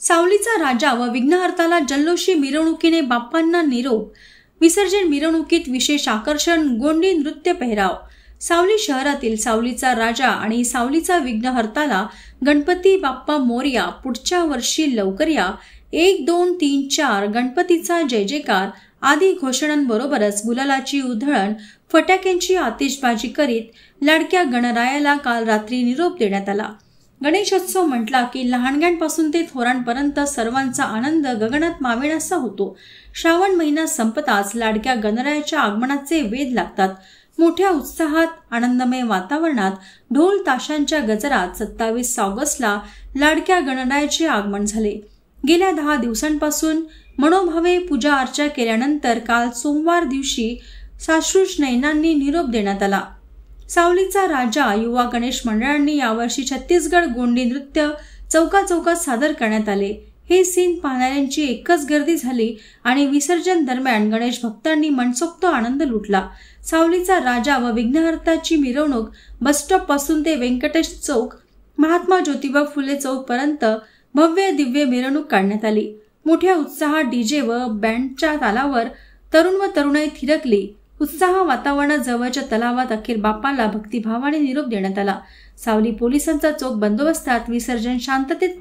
सावलीचा राजा व विघ्नहर्ताला जल्लोषी मिरवणुकीने बाप्पांना निरोप। विसर्जन मिरवणुकीत विशेष आकर्षण गोंडी नृत्य पेहराव। सावली शहरातील सावलीचा राजा आणि सावलीचा विघ्नहर्ताला गणपती बाप्पा मोरया, पुढच्या वर्षी लवकर या, 1 2 3 4 गणपतीचा जय जयकार आदी घोषणांबरोबरच गुलालाची उधळण, फटाक्यांची आतिषबाजी करीत लाडक्या गणरायाला काल रात्री निरोप देण्यात आला। गणेशोत्सव म्हटला की लहानग्यांपासून ते थोरांपर्यंत सर्वांचा आनंद गगनात मावेनासा होतो। श्रावण महिना संपताच लाडक्या गणरायाच्या आगमनाचे वेध लागतात। मोठ्या उत्साहात आनंदमय वातावरणात ढोल ताशांच्या गजरात 27 ऑगस्टला लाडक्या गणरायाचे आगमन झाले। गेल्या 10 दिवसांपासून मनोभावे पूजा अर्चा केल्यानंतर काल सोमवार दिवशी साश्रुष नयनांनी निरोप देण्यात आला। सावलीचा राजा युवा गणेश मंडळांनी यावर्षी छत्तीसगड गोंडी नृत्य चौकात सादर करण्यात आले। हे सीन पाहणाऱ्यांची एकच गर्दी झाली आणि विसर्जन दरम्यान गणेश भक्तांनी मनसोक्त आनंद लुटला। सावलीचा राजा व विघ्नहर्ताची मिरवणूक बसस्टॉप पासून ते व्यंकटेश चौक, महात्मा ज्योतिबा फुले चौक पर्यंत भव्य दिव्य मिरवणूक काढण्यात आली। मोठ्या उत्साहात डीजे व बँडच्या तालावर तरुण व तरुणाई थिरकली। उत्साह वातावरणात जवळच्या तलावात अखेर बाप्पाला भक्तिभावाने निरोप देण्यात आला। सावली पोलिसांचा चोख बंदोबस्तात विसर्जन शांततेत